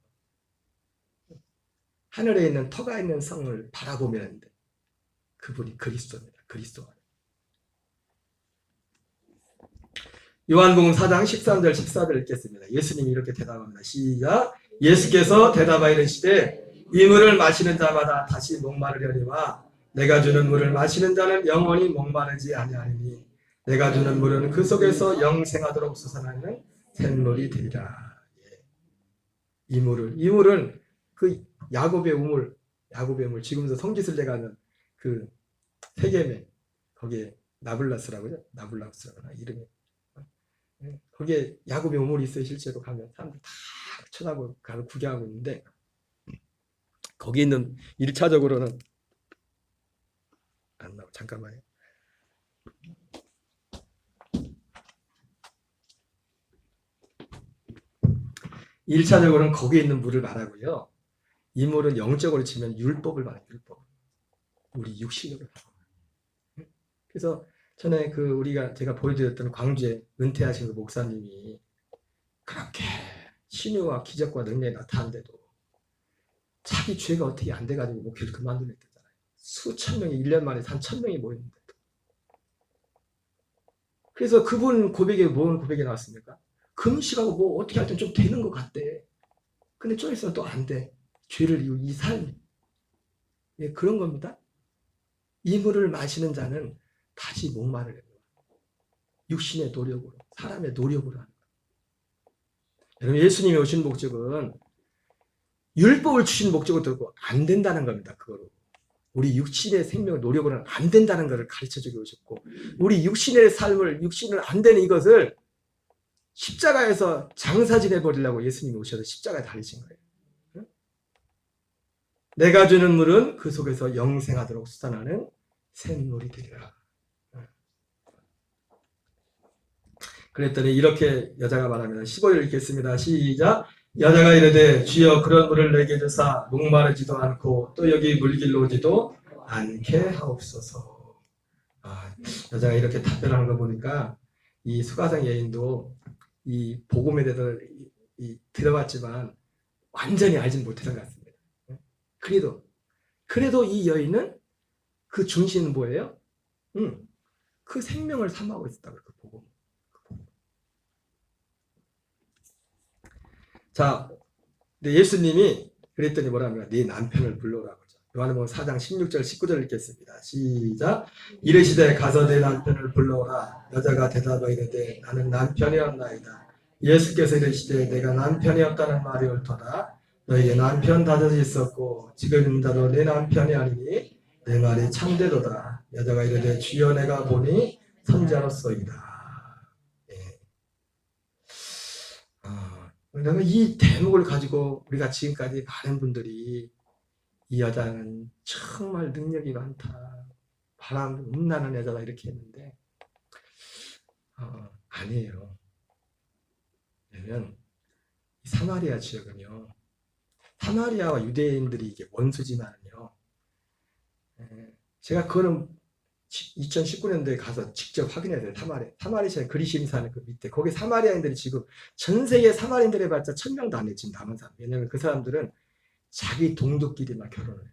하늘에 있는 터가 있는 성을 바라보면 하는데 그분이 그리스도입니다. 그리스도. 요한복음 4장 13절 14절 읽겠습니다. 예수님이 이렇게 대답합니다. 시작. 예수께서 대답하여 이르시되 이 물을 마시는 자마다 다시 목마르려니와 내가 주는 물을 마시는 자는 영원히 목마르지 아니하리니 내가 주는 물은 그 속에서 영생하도록 솟아나는 샘물이 되리라. 이 물은 그 야곱의 우물, 지금도 성지순례 가는 그 세겜에 거기에 나블라스라고요. 나블라스라고 이름이. 거기에 야곱의 우물이 있어요. 실제로 가면 사람들 다 쳐다보고 가서 구경하고 있는데 거기 있는 1차적으로는 안 나와. 잠깐만요. 1차적으로는 거기에 있는 물을 말하고요. 이 물은 영적으로 치면 율법을 말해요. 율법. 우리 육신으로. 그래서 전에 제가 보여드렸던 광주에 은퇴하신 그 목사님이 그렇게 신유와 기적과 능력이 나타났는데도 자기 죄가 어떻게 안 돼가지고 목회를 그만두냈잖아요. 수천 명이 1년 만에 한 1000명이 모였는데도. 그래서 그분 고백에 뭔 고백이 나왔습니까? 금식하고 뭐 어떻게 할 땐 좀 되는 것 같대. 근데 좀 있으면 또 안 돼. 죄를 이고 이 삶이. 예, 그런 겁니다. 이 물을 마시는 자는 다시 목마를 내요. 육신의 노력으로, 사람의 노력으로 하는 거예요. 여러분, 예수님이 오신 목적은 율법을 주신 목적을 들고 안 된다는 겁니다. 그거로. 우리 육신의 생명을 노력으로는 안 된다는 것을 가르쳐주고 오셨고, 우리 육신의 삶을, 육신을 안 되는 이것을 십자가에서 장사지내 버리려고 예수님이 오셔서 십자가에 달리신 거예요. 내가 주는 물은 그 속에서 영생하도록 솟아나는 샘물이 되리라. 그랬더니 이렇게 여자가 말합니다. 15절 읽겠습니다. 시작. 여자가 이르되 주여 그런 물을 내게 주사 목마르지도 않고 또 여기 물길로 오지도 않게 하옵소서. 여자가 이렇게 답변하는 거 보니까 이 수가성 여인도 이 복음에 대해서 들어봤지만 완전히 알지는 못했던 것 같습니다. 그래도 이 여인은 그 중심은 뭐예요? 그 생명을 삼하고 있었다고. 그 복음. 자, 근데 예수님이 그랬더니 뭐랍니까? 네 남편을 불러오라고. 요한복음 4장 16절 19절 읽겠습니다. 시작. 이르시되 가서 내 남편을 불러오라. 여자가 대답하여 이르되 나는 남편이 없나이다. 예수께서 이르시되 내가 남편이 없다는 말이 옳도다. 너에게 남편 다섯이 있었고 지금 자도 내 남편이 아니니 내 말이 참되도다. 여자가 이르되 주여 내가 보니 선지자로소이다. 이 대목을 가지고 우리가 지금까지 많은 분들이 이 여자는 정말 능력이 많다. 바람 음란한 여자다 이렇게 했는데 아니에요. 왜냐면 사마리아 지역은요. 사마리아와 유대인들이 이게 원수지만요. 제가 그거는 2019년도에 가서 직접 확인해야 돼요. 사마리아 그리심산 그 밑에 거기 사마리아인들이 지금 전 세계 사마리아인들 해봤자 1000명도 안 해. 지금 남은 사람. 왜냐면 그 사람들은 자기 동족끼리만 결혼을 해요.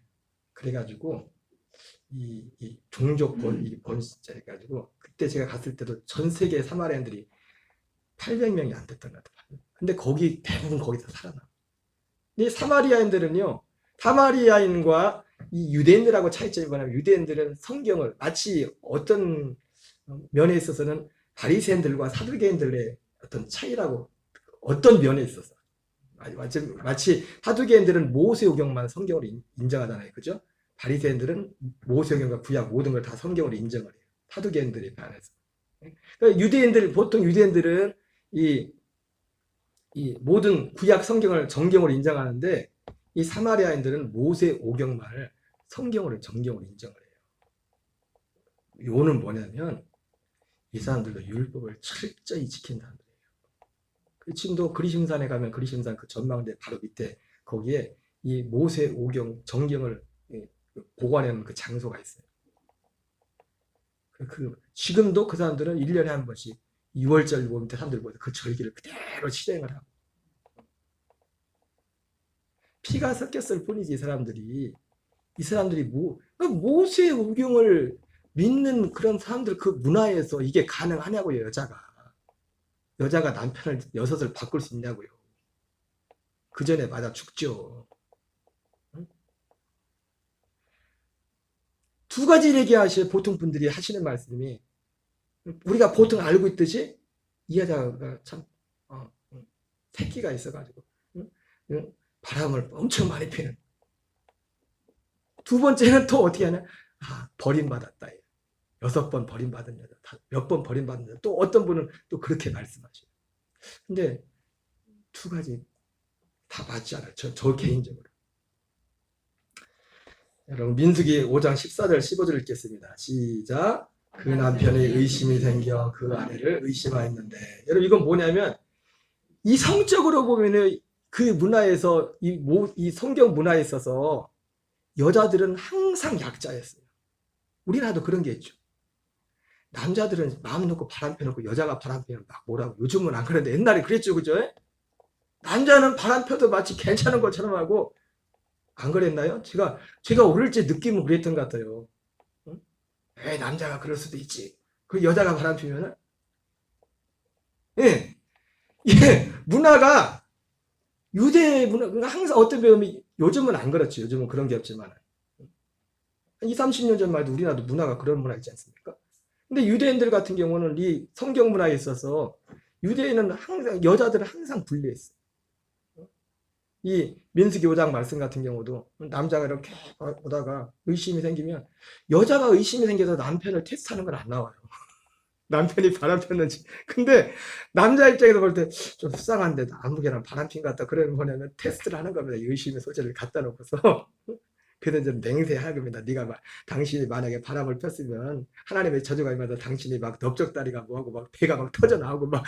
그래가지고 이 종족권 이 번시자 해가지고 그때 제가 갔을 때도 전 세계 사마리아인들이 800명이 안 됐던 것 같아요. 근데 거기 대부분 거기서 살아나. 이 사마리아인들은요. 사마리아인과 이 유대인들하고 차이점이 뭐냐면 유대인들은 성경을 마치 어떤 면에 있어서는 바리새인들과 사두개인들의 어떤 차이라고 어떤 면에 있어서 마치 사두개인들은 모세오경만 성경으로 인정하잖아요. 그죠? 바리새인들은 모세오경과 구약 모든 걸 다 성경으로 인정을 해요. 사두개인들에 반해서. 그러니까 보통 유대인들은 이 모든 구약 성경을 정경으로 인정하는데 이 사마리아인들은 모세오경만을 성경으로 정경으로 인정을 해요. 요는 뭐냐면 이 사람들도 율법을 철저히 지킨 사람들이에요. 지금도 그리심산에 가면 그리심산 그 전망대 바로 밑에 거기에 이 모세 오경 정경을 보관하는 그 장소가 있어요. 지금도 그 사람들은 1년에 한 번씩 6월절 모임 때 사람들 모여서 그 절기를 그대로 실행을 하고 피가 섞였을 뿐이지 이 사람들이 모세 오경을 믿는 그런 사람들 그 문화에서 이게 가능하냐고요. 여자가 남편을 여섯을 바꿀 수 있냐고요. 그 전에 맞아 죽죠. 두 가지 얘기하실 보통 분들이 하시는 말씀이 우리가 보통 알고 있듯이 이 여자가 참 새끼가 있어가지고 바람을 엄청 많이 피는. 두 번째는 또 어떻게 하냐? 버림받았다. 6번 버림받은 여자, 몇 번 버림받은 여자. 또 어떤 분은 또 그렇게 말씀하셔요. 근데 두 가지 다 맞지 않아요. 저 개인적으로. 여러분 민수기 5장 14절 15절 읽겠습니다. 시작. 그 남편이 의심이 생겨 그 아내를 의심하였는데. 여러분 이건 뭐냐면 이 성적으로 보면은 그 문화에서 이 성경 문화에 있어서 여자들은 항상 약자였어요. 우리나라도 그런 게 있죠. 남자들은 마음 놓고 바람 펴놓고 여자가 바람 피면 막 뭐라고. 요즘은 안 그런데 옛날에 그랬죠. 그죠? 남자는 바람 펴도 마치 괜찮은 것처럼 하고 안 그랬나요? 제가 어릴 때 느낌은 그랬던 것 같아요. 에이, 남자가 그럴 수도 있지. 그 여자가 바람 피면은 예, 문화가 유대 문화 항상 어떤 배움이 요즘은 안 그렇지. 요즘은 그런 게 없지만 한 20, 30년 전만 해도 우리나라도 문화가 그런 문화 있지 않습니까? 근데 유대인들 같은 경우는 이 성경 문화에 있어서 유대인은 항상 여자들은 항상 불리했어. 이 민수기 5장 말씀 같은 경우도 남자가 이렇게 보다가 의심이 생기면 여자가 의심이 생겨서 남편을 테스트하는 건 안 나와요. 남편이 바람 폈는지. 근데 남자 입장에서 볼 때 좀 수상한데 아무개나 바람 핀 것 같다. 그러면 뭐냐면 테스트를 하는 겁니다. 의심의 소재를 갖다 놓고서. 그래서 좀 맹세하는 겁니다. 당신이 만약에 바람을 폈으면 하나님의 저주가 임하다 당신이 막 넓적다리가 뭐하고 막 배가 막 터져 나오고 막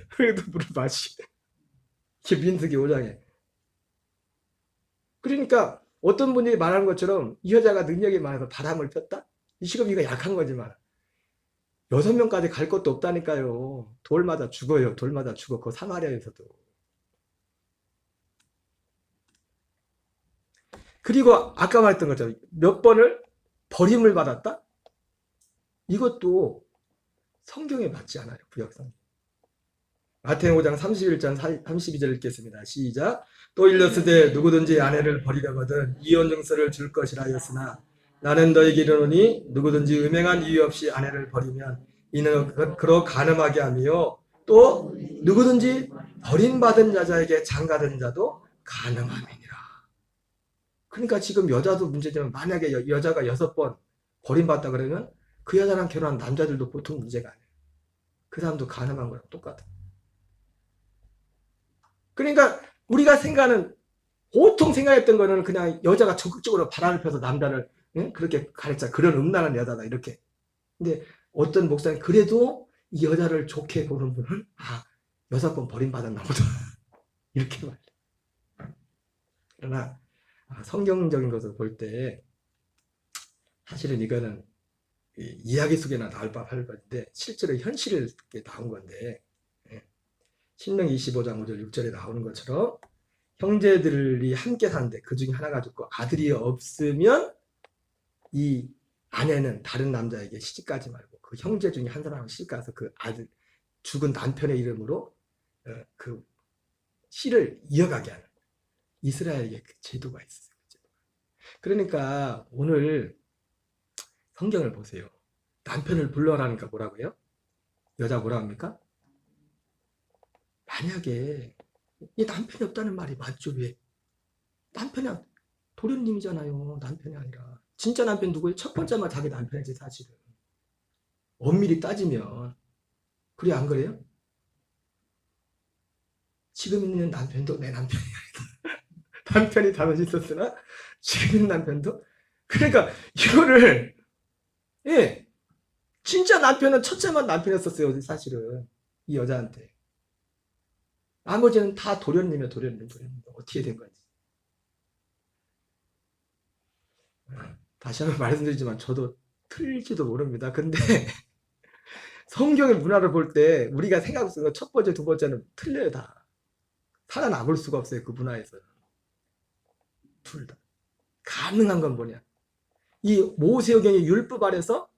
그래도 물을 마시. 이게 민수기 5장에. 그러니까 어떤 분이 말하는 것처럼 이 여자가 능력이 많아서 바람을 폈다? 지금 이거 약한 거지만 6명까지 갈 것도 없다니까요. 돌 맞아 죽어요. 돌 맞아 죽어. 그 사마리아에서도. 그리고 아까 말했던 것처럼 몇 번을 버림을 받았다? 이것도 성경에 맞지 않아요. 구약성경. 마태복음 5장 31절 32절 읽겠습니다. 시작. 또 일렀으되 누구든지 아내를 버리려거든 이혼 증서를 줄 것이라 하였으나 나는 너에게 이르노니 누구든지 음행한 이유 없이 아내를 버리면 이는 그로 간음하게 하며 또 누구든지 버림받은 여자에게 장가든 자도 간음함이니라. 그러니까 지금 여자도 문제지만 만약에 여자가 6번 버림받다 그러면 그 여자랑 결혼한 남자들도 보통 문제가 아니에요. 그 사람도 간음한 거랑 똑같아. 그러니까 우리가 보통 생각했던 거는 그냥 여자가 적극적으로 바람을 펴서 남자를 그렇게 가르쳐 그런 음란한 여자다 이렇게. 근데 어떤 목사님 그래도 이 여자를 좋게 보는 분은 6번 버림받았나 보다 이렇게 말해요. 그러나 성경적인 것을 볼 때 사실은 이거는 이야기 속에나 나올 법할 건데 실제로 현실에 나온 건데 신명기 25장 5절 6절에 나오는 것처럼 형제들이 함께 사는데 그 중에 하나가 죽고 아들이 없으면 이 아내는 다른 남자에게 시집가지 말고 그 형제 중에 한 사람하고 시집가서 그 아들 죽은 남편의 이름으로 그 씨를 이어가게 하는 이스라엘의 그 제도가 있어요. 그러니까 오늘 성경을 보세요. 남편을 불러라니까 뭐라고 해요? 여자 뭐라 합니까? 만약에 이 남편이 없다는 말이 맞죠? 왜? 남편이 도련님이잖아요. 남편이 아니라 진짜 남편 누구예요? 첫 번째 말 자기 남편이지 사실은. 엄밀히 따지면 그래 안 그래요? 지금 있는 남편도 내 남편이 아니다. 남편이 다섯 있었으나 지금 있는 남편도 그러니까 이거를 진짜 남편은 첫째만 남편이었었어요. 사실은 이 여자한테. 나머지는 다 도련님이야, 도련님. 어떻게 된 건지. 다시 한번 말씀드리지만 저도 틀릴지도 모릅니다. 근데 성경의 문화를 볼 때 우리가 생각하는 건 첫 번째, 두 번째는 틀려요, 다. 살아남을 수가 없어요, 그 문화에서. 둘 다. 가능한 건 뭐냐? 이 모세오경의 율법 아래서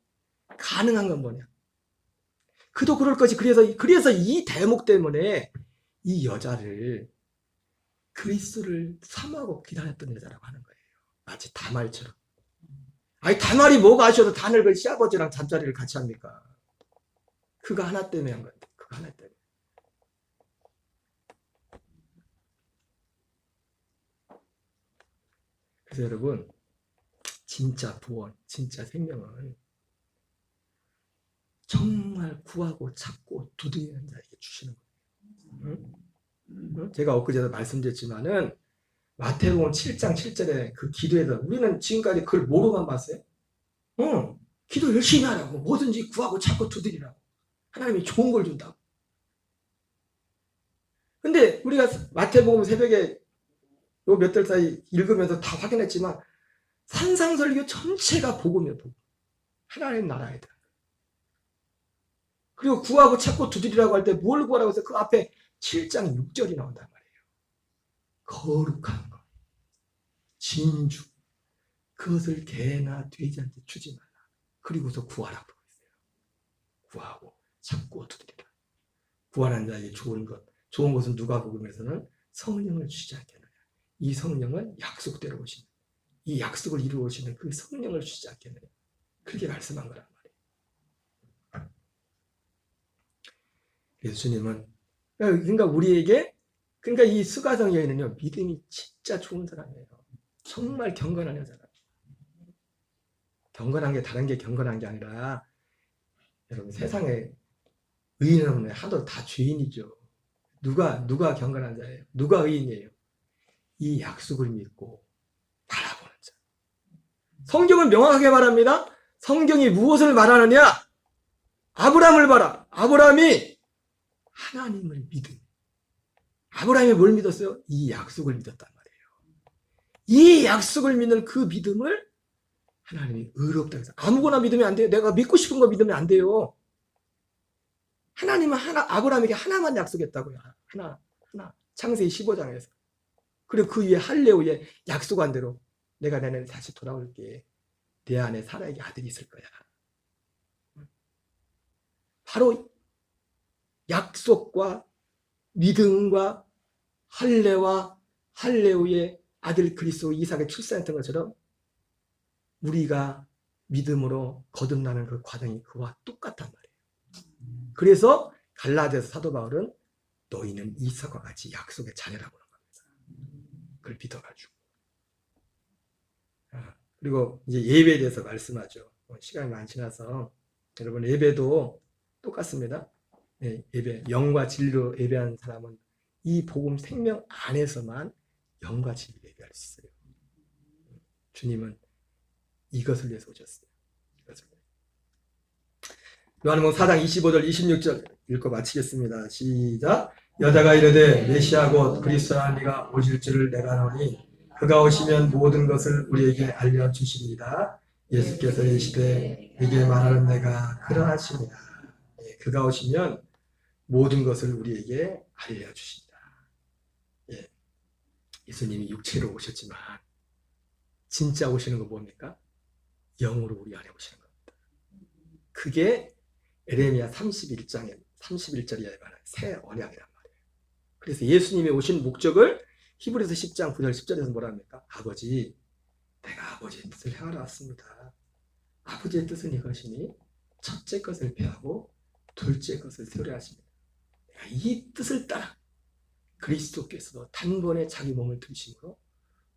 가능한 건 뭐냐? 그도 그럴 것이. 그래서 이 대목 때문에 이 여자를 그리스도를 사모하고 기다렸던 여자라고 하는 거예요. 마치 다말처럼. 아니, 다말이 뭐가 아쉬워도 단을 그 시아버지랑 잠자리를 같이 합니까? 그거 하나 때문에 한 건데, 그거 하나 때문에. 그래서 여러분, 진짜 구원, 진짜 생명은 정말 구하고 찾고 두드리는 자에게 주시는 거예요. 응? 제가 엊그제도 말씀드렸지만은 마태복음 7장 7절에 그 기도에서 우리는 지금까지 그걸 뭐로만 봤어요? 기도 열심히 하라고, 뭐든지 구하고 찾고 두드리라고, 하나님이 좋은 걸 준다고. 근데 우리가 마태복음 새벽에 요 몇 달 사이 읽으면서 다 확인했지만 산상설교 전체가 복음이에요. 복음. 하나님 나라에 대한. 그리고 구하고 찾고 두드리라고 할 때 뭘 구하라고 해서 그 앞에 7장 6절이 나온단 말이에요. 거룩한 것, 진주, 그것을 개나 돼지한테 주지 말라. 그리고서 구하라고 했어요. 구하고 찾고 두드리라. 구하는 자에게 좋은 것, 좋은 것은 누가복음에서는 성령을 주지 않겠느냐. 이 성령은 약속대로 오시는, 이 약속을 이루어 오시는 그 성령을 주지 않겠느냐. 그렇게 말씀한 거란 말이에요. 예수님은, 그러니까 우리에게, 그러니까 이 수가성 여인은요, 믿음이 진짜 좋은 사람이에요. 정말 경건한 여자라. 경건한 게 다른 게 경건한 게 아니라, 여러분, 세상에 의인은 하도 다 죄인이죠. 누가 경건한 자예요? 누가 의인이에요? 이 약속을 믿고 바라보는 자. 성경은 명확하게 말합니다. 성경이 무엇을 말하느냐? 아브라함을 봐라. 아브라함이 하나님을 믿음. 아브라함이 뭘 믿었어요? 이 약속을 믿었단 말이에요. 이 약속을 믿는 그 믿음을 하나님이 의롭다 해서 아무거나 믿으면 안 돼요. 내가 믿고 싶은 거 믿으면 안 돼요. 하나님은 아브라함에게 하나만 약속했다고요. 하나. 창세기 15장에서. 그리고 그 위에 할례후에 약속한 대로 내가 내년에 다시 돌아올게. 내 안에 사라에게 아들이 있을 거야. 바로 약속과 믿음과 할례와 할례후에 아들 그리스도 이삭의 출산했던 것처럼 우리가 믿음으로 거듭나는 그 과정이 그와 똑같단 말이에요. 그래서 갈라디아서 사도 바울은 너희는 이삭과 같이 약속의 자녀라고 하는 겁니다. 그걸 믿어가지고. 그리고 이제 예배에 대해서 말씀하죠. 시간이 많이 지나서 여러분 예배도 똑같습니다. 예배, 영과 진리로 예배하는 사람은 이 복음 생명 안에서만 영과 진리로 예배할 수 있어요. 주님은 이것을 위해서 오셨어요. 요한복음 4장 25절 26절 읽고 마치겠습니다. 시작. 여자가 이르되 메시아 곧 그리스도라 네가 오실 줄을 내가 아노니 그가 오시면 모든 것을 우리에게 알려주십니다. 예수께서 이르시되 네게 말하는 내가 그라 하십니다. 그가 오시면 모든 것을 우리에게 알려주신다. 예수님이 육체로 오셨지만 진짜 오시는 건 뭡니까? 영으로 우리 안에 오시는 겁니다. 그게 에레미야 31장에 31절이야 말하는 새 언약이란 말이에요. 그래서 예수님이 오신 목적을 히브리서 10장 9절 10절에서 뭐라 합니까? 아버지, 내가 아버지의 뜻을 행하러 왔습니다. 아버지의 뜻은 이것이니 첫째 것을 폐하고 둘째 것을 세우려 하십니다. 내가 이 뜻을 따라 그리스도께서도 단번에 자기 몸을 들이심으로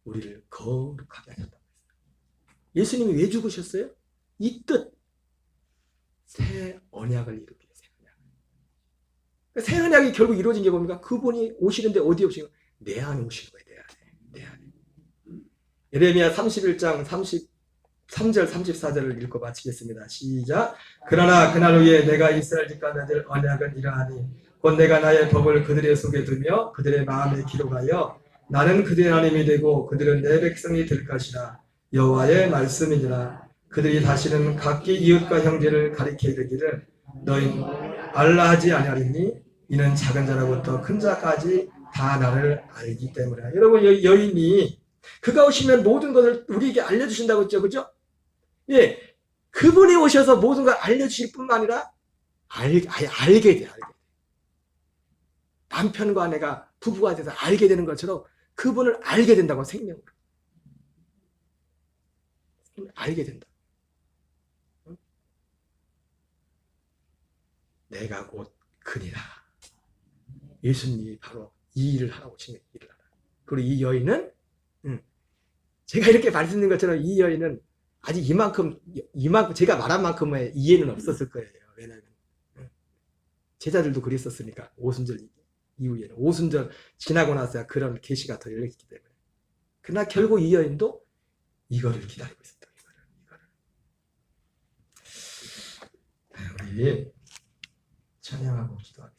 우리를 거룩하게 하셨다고 했어요. 예수님이 왜 죽으셨어요? 이 뜻, 새 언약을 이루기 위해 새 언약. 새 언약이 결국 이루어진 게 뭡니까? 그분이 오시는데 어디 오시는 거예요? 내 안에 오시는 거예요. 내 안에. 예레미야 31장 33절 34절을 읽고 마치겠습니다. 시작. 그러나 그날 후에 내가 이스라엘 집과 맺을 언약은 이러하니 곧 내가 나의 법을 그들의 속에 두며 그들의 마음에 기록하여 나는 그들의 하나님이 되고 그들은 내 백성이 될 것이라. 여호와의 말씀이니라. 그들이 다시는 각기 이웃과 형제를 가리켜 이르기를 너희는 알라 하지 아니하리니 이는 작은 자로부터 큰 자까지 다 나를 알기 때문이라. 여러분, 여인이 그가 오시면 모든 것을 우리에게 알려주신다고 했죠. 그죠? 예, 그분이 오셔서 모든 걸 알려주실 뿐만 아니라 알게 돼. 남편과 아내가 부부가 돼서 알게 되는 것처럼 그분을 알게 된다고. 생명으로 알게 된다. 내가 곧 그니라. 예수님이 바로 이 일을 하러 오시는 일을 하라. 그리고 이 여인은 제가 이렇게 말씀드린 것처럼 이 여인은 아직 이만큼 제가 말한 만큼의 이해는 없었을 거예요. 왜냐하면 제자들도 그랬었으니까. 오순절 이후에는 오순절 지나고 나서야 그런 계시가 더 열렸기 때문에. 그러나 결국 이 여인도 이거를 기다리고 있었다. 이거를. 우리 찬양하고 기도합니다.